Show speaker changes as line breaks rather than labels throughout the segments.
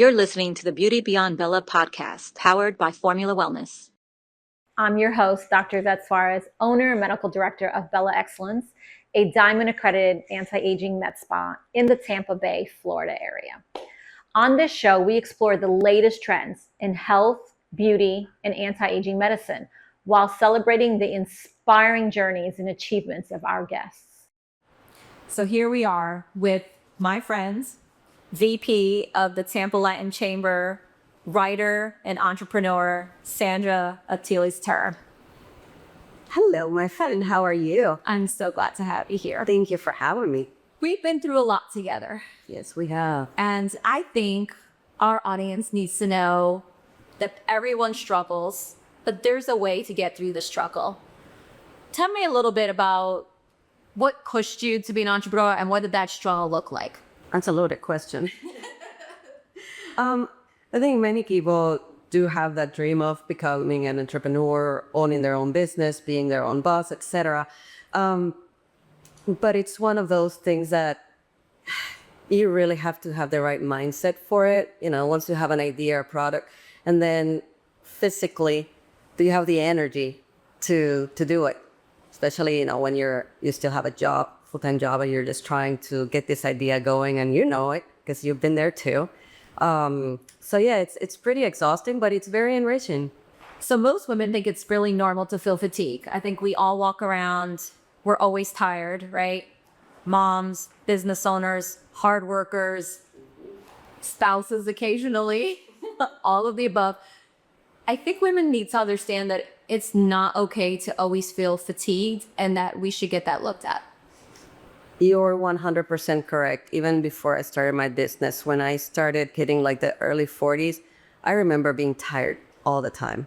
You're listening to the Beauty Beyond Bella podcast, powered by Formula Wellness.
I'm your host, Dr. Yvette Suarez, owner and medical director of Bella Excellence, a diamond-accredited anti-aging med spa in the Tampa Bay, Florida area. On this show, we explore the latest trends in health, beauty, and anti-aging medicine while celebrating the inspiring journeys and achievements of our guests.
So here we are with my friends, VP of the Tampa Latin Chamber, writer and entrepreneur, Sandra Attilles-Terra.
Hello, my friend. How are you?
I'm so glad to have you here.
Thank you for having me.
We've been through a lot together.
Yes, we have.
And I think our audience needs to know that everyone struggles, but there's a way to get through the struggle. Tell me a little bit about what pushed you to be an entrepreneur and what did that struggle look like?
That's a loaded question. I think many people do have that dream of becoming an entrepreneur, owning their own business, being their own boss, etc. But it's one of those things that you really have to have the right mindset for it. You know, once you have an idea or product, and then physically, do you have the energy to do it? Especially, you know, when you still have a job, full-time job, and you're just trying to get this idea going, and you know it because you've been there too. So yeah, it's pretty exhausting, but it's very enriching.
So most women think it's really normal to feel fatigue. I think we all walk around, we're always tired, right? Moms, business owners, hard workers, spouses occasionally, all of the above. I think women need to understand that it's not okay to always feel fatigued and that we should get that looked at.
You're 100% correct. Even before I started my business, when I started hitting like the early 40s, I remember being tired all the time.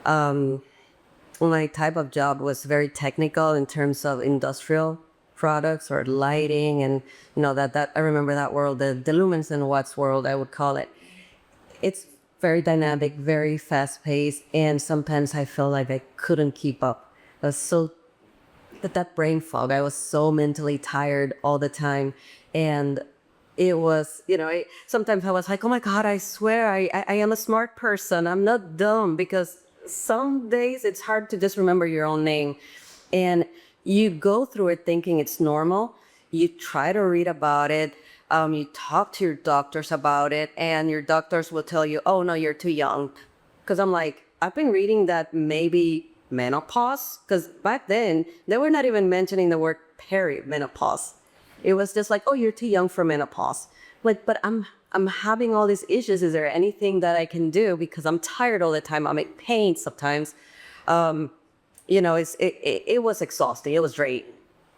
My type of job was very technical in terms of industrial products or lighting, and you know that I remember that world, the lumens and watts world, I would call it. It's very dynamic, very fast paced, and sometimes I felt like I couldn't keep up. I was so that brain fog. I was so mentally tired all the time, and it was, you know, sometimes I was like, oh my God, I swear I am a smart person. I'm not dumb, because some days it's hard to just remember your own name, and you go through it thinking it's normal. You try to read about it. You talk to your doctors about it, and your doctors will tell you, oh no, you're too young. Because I'm like, I've been reading that maybe menopause, because back then they were not even mentioning the word perimenopause. It was just like, oh, you're too young for menopause. Like, but I'm having all these issues. Is there anything that I can do? Because I'm tired all the time. I'm in pain sometimes. You know, it was exhausting. It was draining.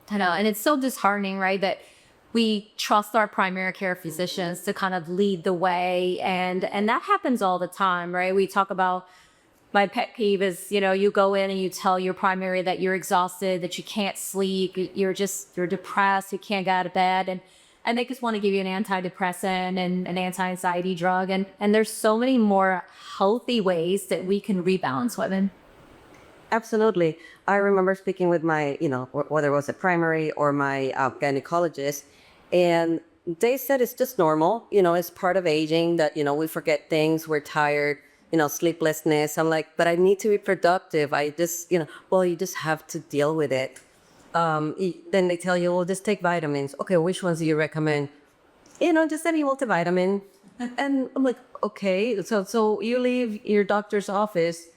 I know, and it's so disheartening, right, that we trust our primary care physicians to kind of lead the way, and that happens all the time, right? We talk about, my pet peeve is, you know, you go in and you tell your primary that you're exhausted, that you can't sleep, you're depressed, you can't get out of bed, and they just want to give you an antidepressant and an anti-anxiety drug, and there's so many more healthy ways that we can rebalance women.
Absolutely. I remember speaking with my, you know, whether it was a primary or my gynecologist, and they said it's just normal. You know, it's part of aging that, you know, we forget things, we're tired, you know, sleeplessness. I'm like, but I need to be productive. I just, you know, well, you just have to deal with it. Then they tell you, well, just take vitamins. Okay, which ones do you recommend? You know, just any multivitamin. And I'm like, okay. So you leave your doctor's office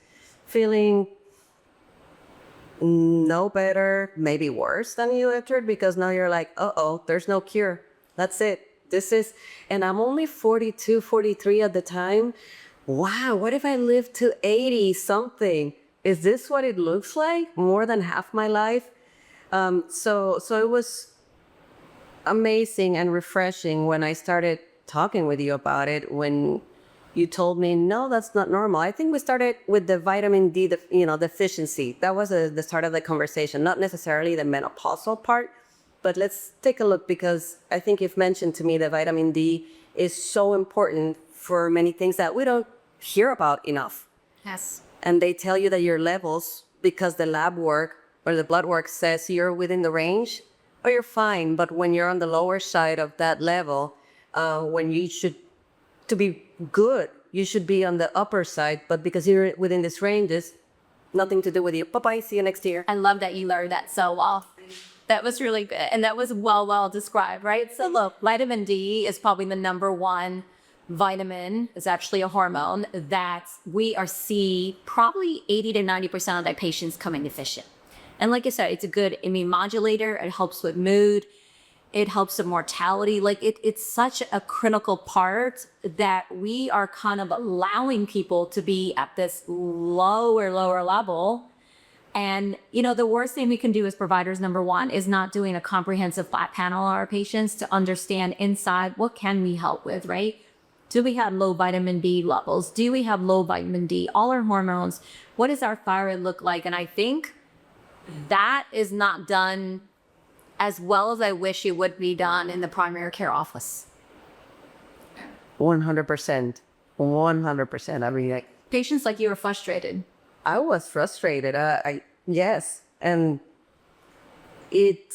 feeling no better, maybe worse than you entered, because now you're like, uh-oh, there's no cure. That's it. This is, and I'm only 42, 43 at the time. Wow, what if I live to 80 something? Is this what it looks like? More than half my life? So it was amazing and refreshing when I started talking with you about it, when you told me, no, that's not normal. I think we started with the vitamin D, deficiency. That was the start of the conversation, not necessarily the menopausal part, but let's take a look, because I think you've mentioned to me that vitamin D is so important for many things that we don't hear about enough.
Yes.
And they tell you that your levels, because the lab work or the blood work says you're within the range, or you're fine. But when you're on the lower side of that level, when you should to be good, you should be on the upper side, but because you're within this range, it's nothing to do with you. Bye-bye, see you next year.
I love that you learned that so well. That was really good. And that was well described, right? So look, vitamin D is probably the number one vitamin. It's actually a hormone that we are see probably 80 to 90% of their patients coming deficient. And like I said, it's a good immune modulator. It helps with mood. It helps with mortality. Like it's such a critical part that we are kind of allowing people to be at this lower level. And, you know, the worst thing we can do as providers, number one, is not doing a comprehensive flat panel on our patients to understand inside what can we help with, right? Do we have low vitamin B levels? Do we have low vitamin D? All our hormones. What does our thyroid look like? And I think that is not done as well as I wish it would be done in the primary care office.
100%. 100%. I mean,
Patients like you are frustrated.
I was frustrated. Yes. And it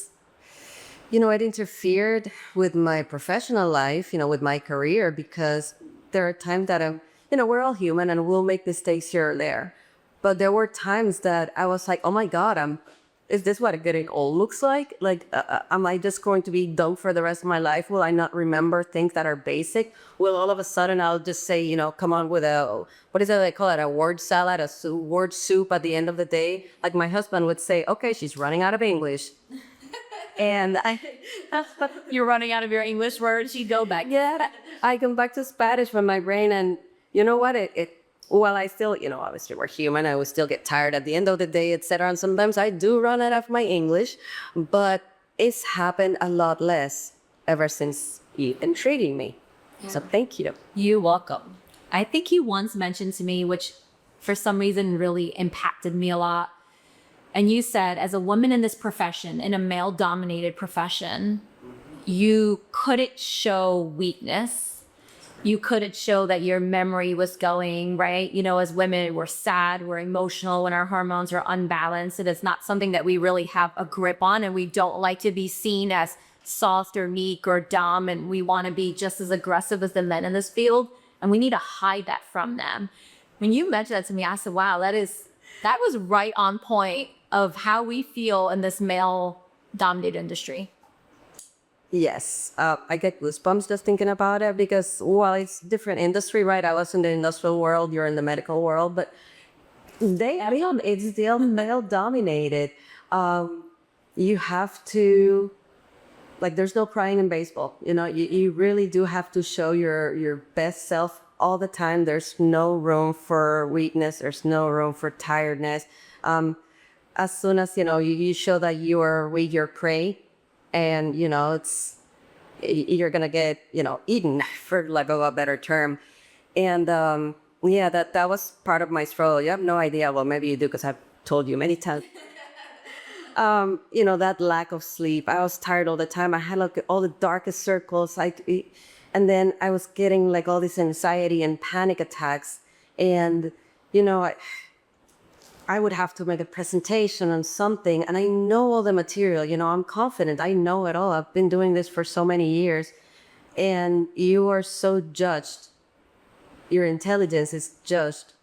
interfered with my professional life, with my career, because there are times that we're all human and we'll make mistakes here or there. But there were times that I was like, oh my God, is this what getting old looks like? Like, am I just going to be dumb for the rest of my life? Will I not remember things that are basic? Will all of a sudden I'll just say, come on with what is it they call it? A word salad, word soup at the end of the day? Like my husband would say, okay, she's running out of English. And
You're running out of your English words, you go back.
Yeah, I come back to Spanish from my brain, and you know what? While I still, obviously we're human, I will still get tired at the end of the day, etc. And sometimes I do run out of my English, but it's happened a lot less ever since you've been treating me. Yeah. So thank you.
You're welcome. I think you once mentioned to me, which for some reason really impacted me a lot. And you said, as a woman in this profession, in a male-dominated profession, you couldn't show weakness. You couldn't show that your memory was going, right? As women, we're sad, we're emotional when our hormones are unbalanced. And it's not something that we really have a grip on. And we don't like to be seen as soft or meek or dumb. And we want to be just as aggressive as the men in this field. And we need to hide that from them. When you mentioned that to me, I said, wow, that was right on point of how we feel in this male-dominated industry.
Yes, I get goosebumps just thinking about it, because while it's different industry, right? I was in the industrial world, you're in the medical world, but it's still male dominated. You have to, there's no crying in baseball. You really do have to show your best self all the time. There's no room for weakness. There's no room for tiredness. As soon as, you show that you are weak, you're prey. And, you're going to get, eaten, for lack of a better term. And, that was part of my struggle. You have no idea. Well, maybe you do, because I've told you many times. That lack of sleep. I was tired all the time. I had all the darkest circles. And then I was getting all this anxiety and panic attacks. And, I would have to make a presentation on something, and I know all the material, I'm confident, I know it all. I've been doing this for so many years, and you are so judged. Your intelligence is judged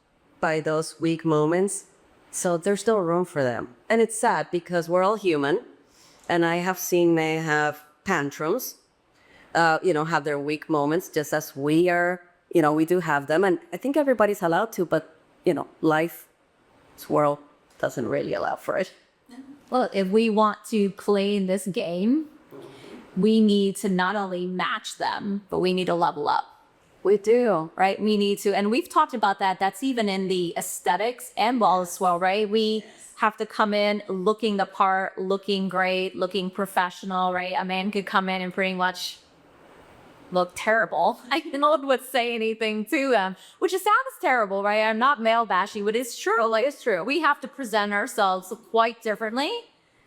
by those weak moments. So there's no room for them. And it's sad, because we're all human, and I have seen men have tantrums, have their weak moments, just as we are, we do have them. And I think everybody's allowed to, but, life, this world doesn't really allow for it.
Well, if we want to play in this game, we need to not only match them, but we need to level up.
We do.
Right? We need to. And we've talked about that. That's even in the aesthetics and well as well, right? We have to come in looking the part, looking great, looking professional, right? A man could come in and pretty much look terrible. No one would say anything to them, which sounds terrible, right? I'm not male bashing, but it's true. It's true. We have to present ourselves quite differently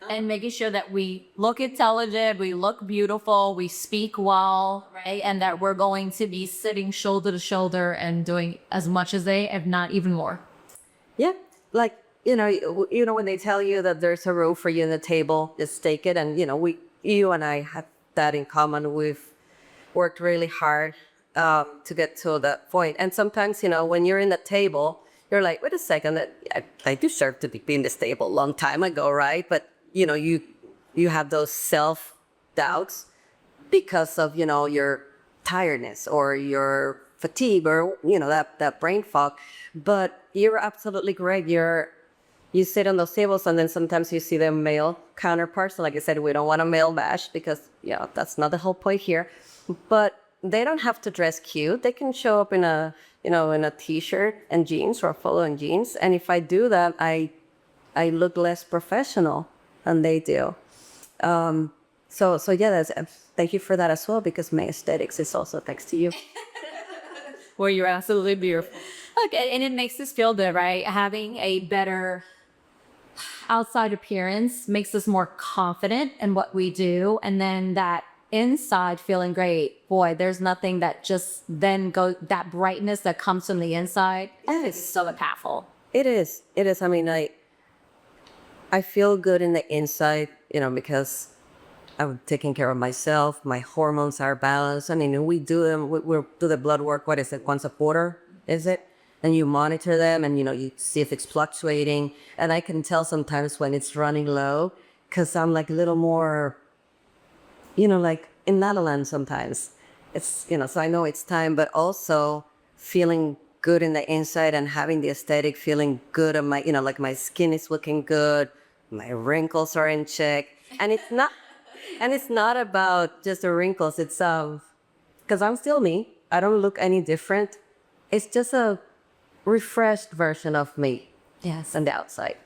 and making sure that we look intelligent, we look beautiful, we speak well, right? And that we're going to be sitting shoulder to shoulder and doing as much as they, if not even more.
Yeah. When they tell you that there's a room for you in the table, just take it. And, you and I have that in common. We've worked really hard to get to that point. And sometimes, when you're in the table, you're like, wait a second, I deserve to be in this table a long time ago, right? But, you have those self-doubts because of, your tiredness or your fatigue or, that brain fog. But you're absolutely correct. You sit on those tables and then sometimes you see the male counterparts. So like I said, we don't want a male bash because, that's not the whole point here. But they don't have to dress cute. They can show up in a t-shirt and jeans or polo and jeans. And if I do that, I look less professional than they do. So yeah, thank you for that as well, because my aesthetics is also thanks to you.
Well, you're absolutely beautiful. Okay, and it makes us feel good, right? Having a better outside appearance makes us more confident in what we do. And then that inside feeling great, boy, there's nothing that just then that brightness that comes from the inside. And it's so powerful.
It is. I mean, I feel good in the inside, because I'm taking care of myself. My hormones are balanced. I mean, we do them. We do the blood work. What is it? Once a quarter, is it? And you monitor them, and you see if it's fluctuating. And I can tell sometimes when it's running low, because I'm like a little more, like in La La Land sometimes. It's so I know it's time, but also feeling good in the inside and having the aesthetic, feeling good on my, like my skin is looking good, my wrinkles are in check, and it's not about just the wrinkles. It's because I'm still me. I don't look any different. It's just a refreshed version of me.
Yes.
On the outside.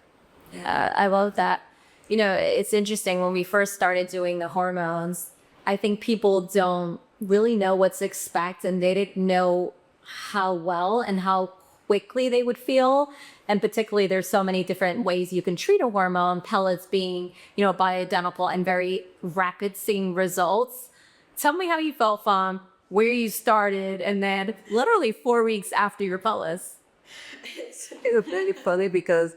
I love that. It's interesting when we first started doing the hormones, I think people don't really know what to expect, and they didn't know how well and how quickly they would feel. And particularly there's so many different ways you can treat a hormone, pellets being, bioidentical and very rapid seeing results. Tell me how you felt from where you started and then literally 4 weeks after your pellets.
It's really funny because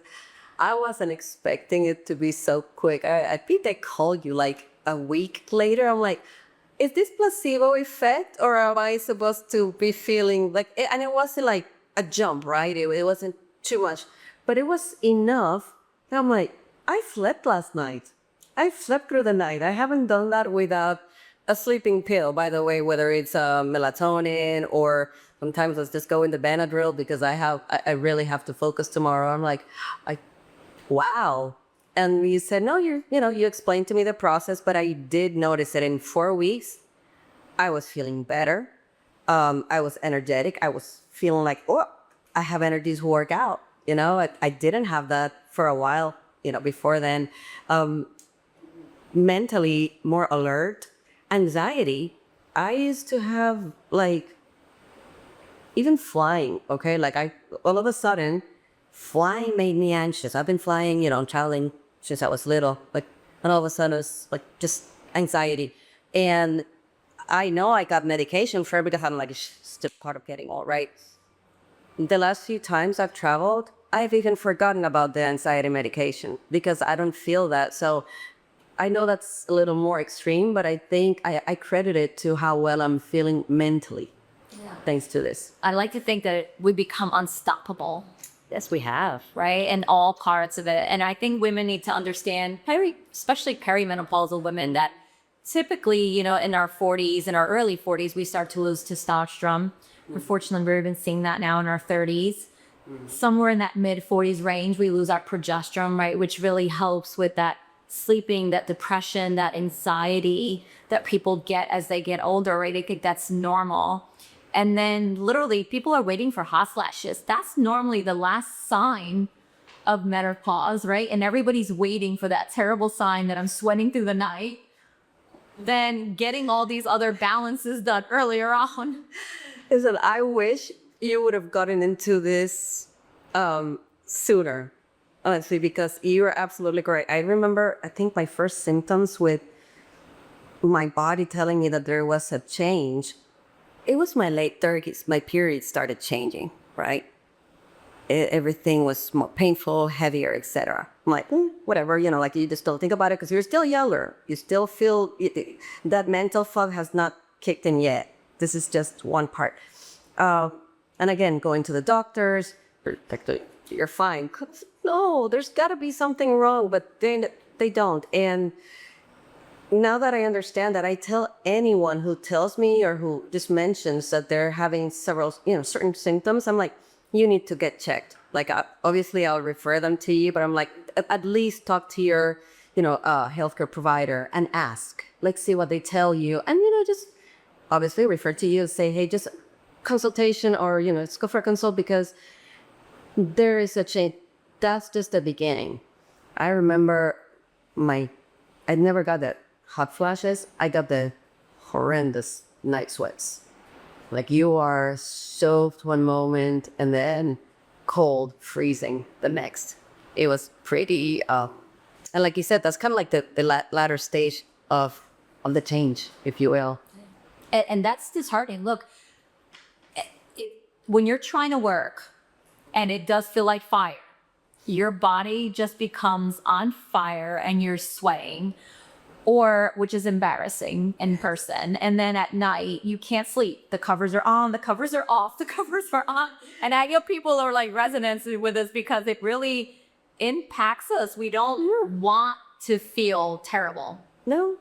I wasn't expecting it to be so quick. I think they called you like a week later. I'm like, is this placebo effect, or am I supposed to be feeling like it? And it wasn't like a jump, right? It wasn't too much, but it was enough. And I'm like, I slept last night. I slept through the night. I haven't done that without a sleeping pill, by the way, whether it's melatonin or sometimes let's just go in the Benadryl because I really have to focus tomorrow. I'm like, wow. And you said, no, you explained to me the process, but I did notice that in 4 weeks, I was feeling better. I was energetic. I was feeling like, oh, I have energy to work out. I didn't have that for a while, before then. Mentally more alert. Anxiety. I used to have like, even flying, okay? Like all of a sudden, flying made me anxious. I've been flying, traveling since I was little. And all of a sudden it's like just anxiety. And I know I got medication for it because I'm like, it's just part of getting old, right? The last few times I've traveled, I've even forgotten about the anxiety medication because I don't feel that. So I know that's a little more extreme, but I think I credit it to how well I'm feeling mentally. Yeah. Thanks to this.
I like to think that we become unstoppable.
Yes, we have.
Right? In all parts of it. And I think women need to understand, especially perimenopausal women, that typically, in our 40s, in our early 40s, we start to lose testosterone. Unfortunately, we're even seeing that now in our 30s. Somewhere in that mid 40s range, we lose our progesterone, right? Which really helps with that sleeping, that depression, that anxiety that people get as they get older, right? They think that's normal. And then literally people are waiting for hot flashes. That's normally the last sign of menopause, right? And everybody's waiting for that terrible sign that I'm sweating through the night. Then getting all these other balances done earlier on.
Listen, I wish you would have gotten into this sooner, honestly, because you are absolutely correct. I remember, I think my first symptoms with my body telling me that there was a change, it was my late 30s. My period started changing, right? Everything was more painful, heavier, etc. I'm like, whatever, like you just don't think about it because you're still younger. You still feel that mental fog has not kicked in yet. this is just one part. And again, going to the doctors, you're fine. No, there's got to be something wrong, but they don't. And now that I understand that, I tell anyone who tells me or who just mentions that they're having several, certain symptoms, I'm like, you need to get checked. Like, obviously I'll refer them to you, but I'm like, at least talk to your, healthcare provider and ask, like, see what they tell you. And, just obviously refer to you and say, hey, just consultation, or, let's go for a consult, because there is a change. That's just the beginning. I remember I never got that hot flashes. I got the horrendous night sweats. Like, you are soaked one moment and then cold, freezing the next. It was pretty, and like you said, that's kind of like the latter stage of the change, if you will.
And that's disheartening. Look, when you're trying to work and it does feel like fire, your body just becomes on fire and you're sweating, which is embarrassing in person. And then at night, you can't sleep. The covers are on, the covers are off, the covers are on. And I get people are like resonance with us because it really impacts us. We don't want to feel terrible.
No.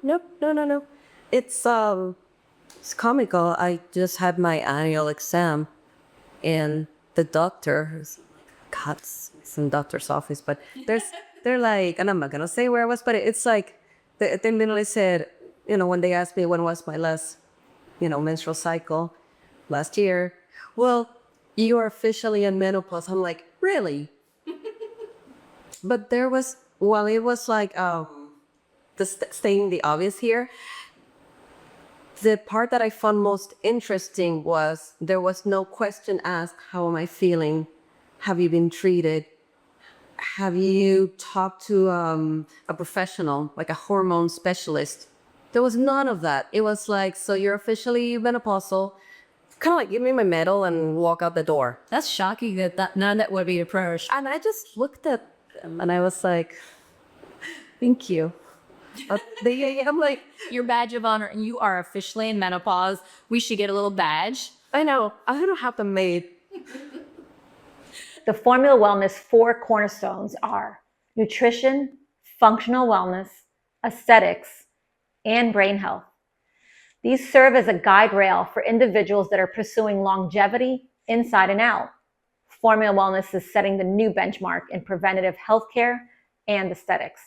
It's comical. I just had my annual exam, and the doctor, God, some doctor's office, but they're like, and I'm not gonna say where I was, but it's like, they literally said, when they asked me when was my last, menstrual cycle, last year, well, you are officially in menopause. I'm like, really? But it was like, stating the obvious here. The part that I found most interesting was there was no question asked, how am I feeling? Have you been treated? Have you talked to a professional, like a hormone specialist? There was none of that. It was like, so you're officially menopausal. Kind of like, give me my medal and walk out the door.
That's shocking that none that would be approached.
And I just looked at them and I was like, thank you. I'm like,
Your badge of honor, and you are officially in menopause. We should get a little badge.
I know, I don't have them made.
The Formula Wellness 4 cornerstones are nutrition, functional wellness, aesthetics, and brain health. These serve as a guide rail for individuals that are pursuing longevity inside and out. Formula Wellness is setting the new benchmark in preventative healthcare and aesthetics.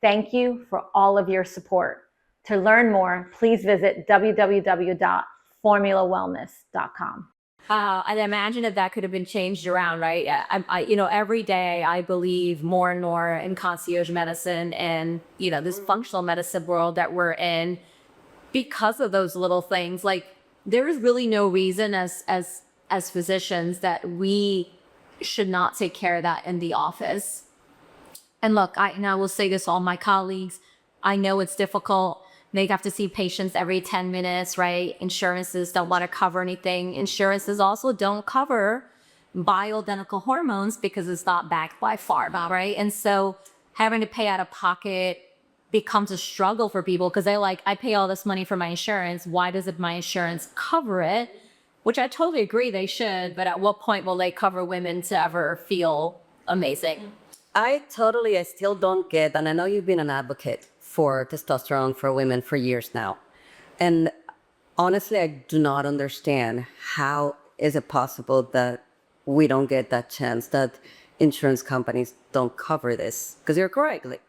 Thank you for all of your support. To learn more, please visit www.formulawellness.com.
And imagine if that could have been changed around, right? Every day I believe more and more in concierge medicine and, this functional medicine world that we're in because of those little things. Like, there is really no reason as physicians that we should not take care of that in the office. And look, I will say this to all my colleagues. I know it's difficult. They have to see patients every 10 minutes, right? Insurances don't want to cover anything. Insurances also don't cover bioidentical hormones because it's not backed by pharma, right? And so having to pay out of pocket becomes a struggle for people because they're like, I pay all this money for my insurance. Why doesn't my insurance cover it? Which I totally agree they should, but at what point will they cover women to ever feel amazing?
I still don't get, and I know you've been an advocate for testosterone for women for years now. And honestly, I do not understand how is it possible that we don't get that chance, that insurance companies don't cover this. Because you're correct. Like,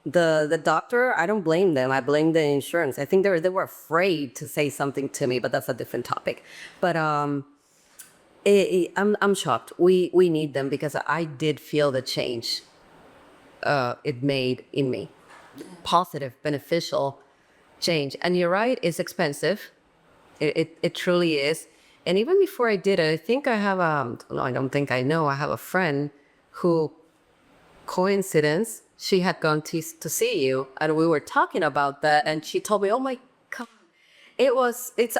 the doctor, I don't blame them. I blame the insurance. I think they were afraid to say something to me, but that's a different topic. But I'm shocked. We need them because I did feel the change it made in me. Positive, beneficial change. And you're right, it's expensive. It truly is. And even before I did it, I think I have I have a friend who, coincidence, she had gone to see you and we were talking about that and she told me, oh my God,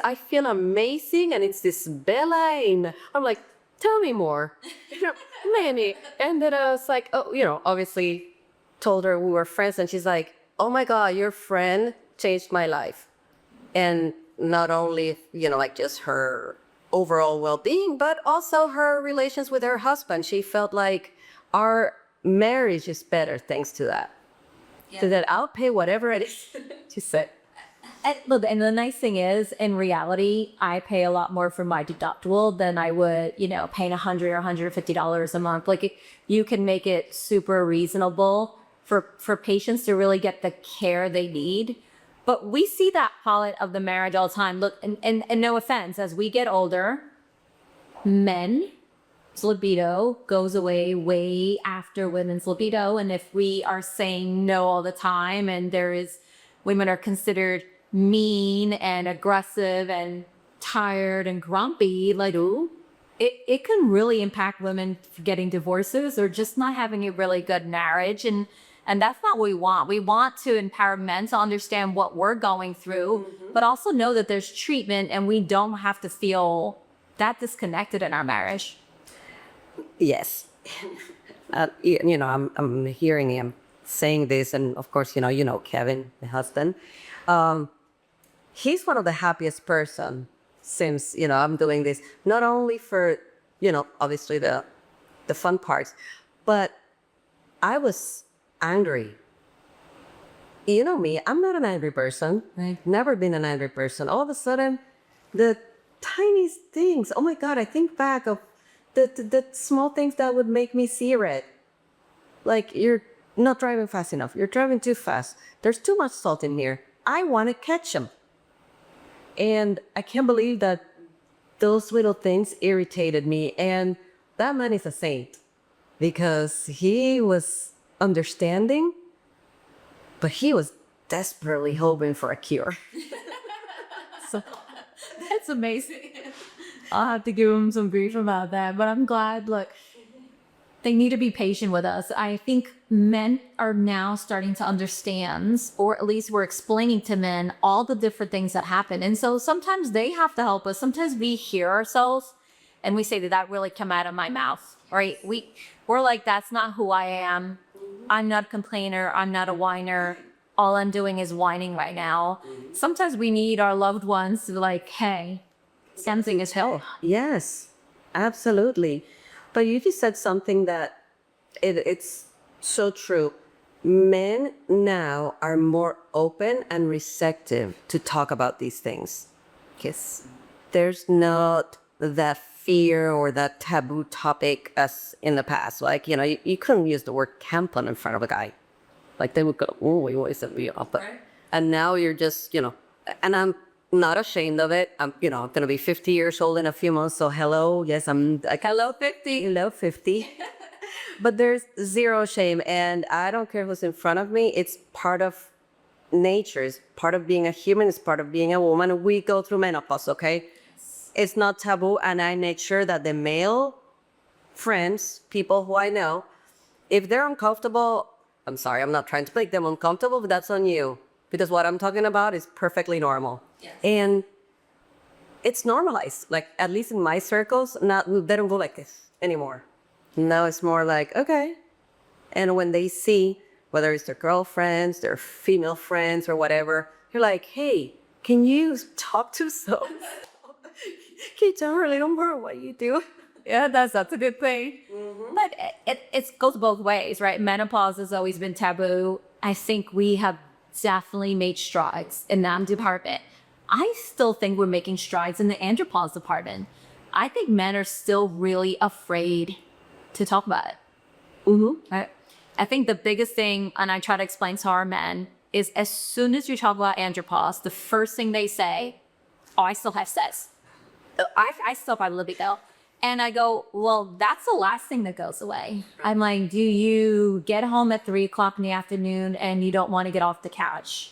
I feel amazing and it's this Bella and I'm like, tell me more. Manny. And then I was like, obviously told her we were friends and she's like, oh my God, your friend changed my life. And not only, like just her overall well-being, but also her relations with her husband. She felt like our marriage is better thanks to that. So that I'll pay whatever it is, she said.
And look, and the nice thing is, in reality, I pay a lot more for my deductible than I would, paying $100 or $150 a month. Like, you can make it super reasonable for patients to really get the care they need. But we see that palette of the marriage all the time. Look, and no offense, as we get older, men's libido goes away way after women's libido. And if we are saying no all the time, and women are considered mean and aggressive and tired and grumpy, like, ooh, it can really impact women getting divorces or just not having a really good marriage. And that's not what we want. We want to empower men to understand what we're going through, but also know that there's treatment and we don't have to feel that disconnected in our marriage.
Yes. I'm hearing him saying this, and of course, Kevin, my husband. He's one of the happiest person since, I'm doing this, not only for, obviously the fun parts, but I was angry. You know me, I'm not an angry person. I've never been an angry person. All of a sudden, the tiniest things, oh my God, I think back of the small things that would make me see red. Like, you're not driving fast enough. You're driving too fast. There's too much salt in here. I want to catch them. And I can't believe that those little things irritated me. And that man is a saint because he was understanding, but he was desperately hoping for a cure.
So that's amazing. I'll have to give him some grief about that, but I'm glad. Look, they need to be patient with us. I think men are now starting to understand, or at least we're explaining to men all the different things that happen. And so sometimes they have to help us. Sometimes we hear ourselves and we say, did that really come out of my mouth? Right? We're like, that's not who I am. I'm not a complainer. I'm not a whiner. All I'm doing is whining right now. Sometimes we need our loved ones to be like, hey, something is hell.
Yes, absolutely. But you just said something that it's so true. Men now are more open and receptive to talk about these things. Because there's not that fear or that taboo topic as in the past. Like, you couldn't use the word tampon in front of a guy. Like, they would go, oh, we always said we off. Right. And now you're just, and I'm not ashamed of it. I'm going to be 50 years old in a few months. So hello. Yes, I'm like, hello 50. Hello 50. But there's zero shame. And I don't care who's in front of me. It's part of nature. It's part of being a human. It's part of being a woman. We go through menopause, okay? Yes. It's not taboo. And I make sure that the male friends, people who I know, if they're uncomfortable, I'm sorry, I'm not trying to make them uncomfortable, but that's on you. Because what I'm talking about is perfectly normal. Yes. And it's normalized. Like, at least in my circles, they don't go like this anymore. Now it's more like, okay. And when they see, whether it's their girlfriends, their female friends or whatever, you're like, hey, can you talk to so? Can you tell her a little more what you do?
Yeah, that's a good thing. Mm-hmm. But it goes both ways, right? Menopause has always been taboo. I think we have definitely made strides in that department. I still think we're making strides in the andropause department. I think men are still really afraid to talk about it. Mm-hmm. Right? I think the biggest thing, and I try to explain to our men, is as soon as you talk about andropause, the first thing they say, oh, I still have sex. I still have libido. And I go, well, that's the last thing that goes away. I'm like, do you get home at 3:00 in the afternoon and you don't want to get off the couch?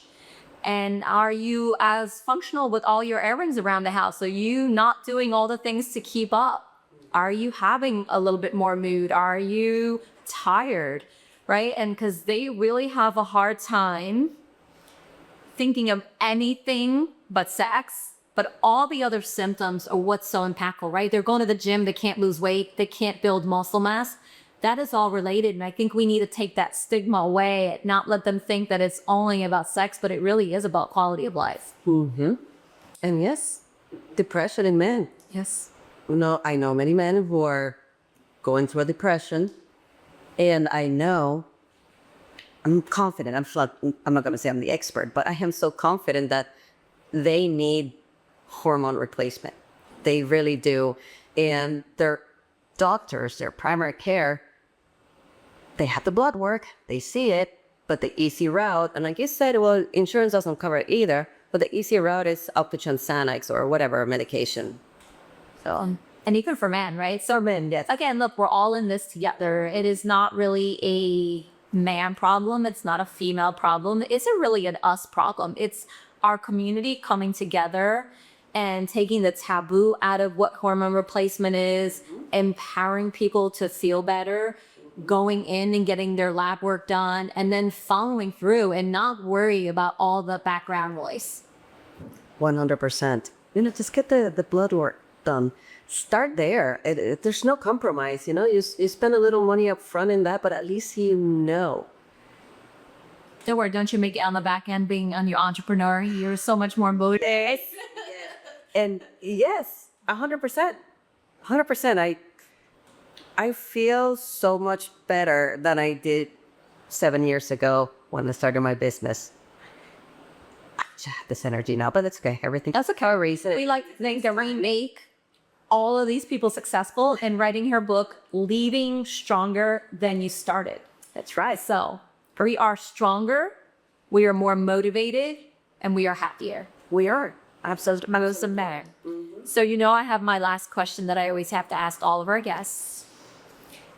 And are you as functional with all your errands around the house? Are you not doing all the things to keep up? Are you having a little bit more mood? Are you tired? Right? And because they really have a hard time thinking of anything but sex. But all the other symptoms are what's so impactful, right? They're going to the gym, they can't lose weight, they can't build muscle mass. That is all related. And I think we need to take that stigma away and not let them think that it's only about sex, but it really is about quality of life.
Mm-hmm. And yes, depression in men.
Yes.
No, I know many men who are going through a depression, and I'm confident. I'm not going to say I'm the expert, but I am so confident that they need hormone replacement. They really do. And their doctors, their primary care, they have the blood work, they see it, but the easy route, and like you said, well, insurance doesn't cover it either, but the easy route is Optogene Xanax or whatever medication. So,
And even for men, right? So
men, yes.
again, look, we're all in this together. It is not really a man problem. It's not a female problem. It's really an us problem. It's our community coming together and taking the taboo out of what hormone replacement is, empowering people to feel better, going in and getting their lab work done, and then following through and not worry about all the background noise.
100%. Just get the blood work done. Start there. There's no compromise. You spend a little money up front in that, but at least you know.
Don't worry, don't you make it on the back end being on your entrepreneur? You're so much more motivated.
And yes, 100%. 100%. I feel so much better than I did 7 years ago when I started my business. I just have this energy now, but that's okay. Everything. That's okay. Reason.
We like to think that we make all of these people successful in writing her book, Leaving Stronger Than You Started.
That's right.
So we are stronger, we are more motivated, and we are happier.
We are. Absolutely.
So I have my last question that I always have to ask all of our guests.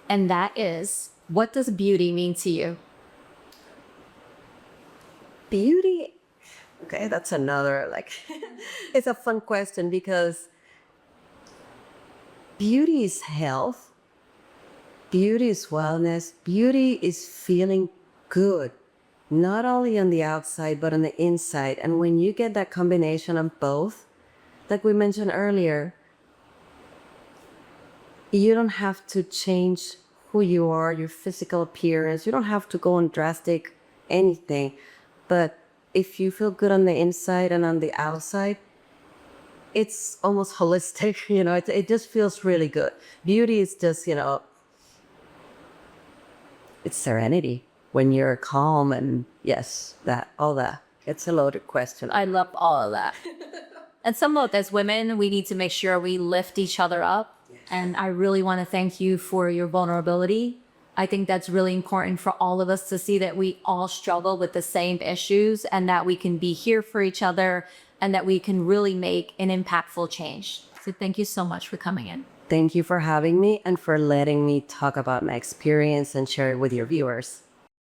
And that is, what does beauty mean to you?
Beauty? Okay, that's another, it's a fun question because beauty is health. Beauty is wellness. Beauty is feeling good, not only on the outside, but on the inside. And when you get that combination of both, like we mentioned earlier, you don't have to change who you are, your physical appearance. You don't have to go on drastic anything. But if you feel good on the inside and on the outside, it's almost holistic. It just feels really good. Beauty is just, it's serenity when you're calm, and yes, all that. It's a loaded question.
I love all of that. And as women, we need to make sure we lift each other up. And I really want to thank you for your vulnerability. I think that's really important for all of us to see that we all struggle with the same issues and that we can be here for each other and that we can really make an impactful change. So thank you so much for coming in.
Thank you for having me and for letting me talk about my experience and share it with your viewers.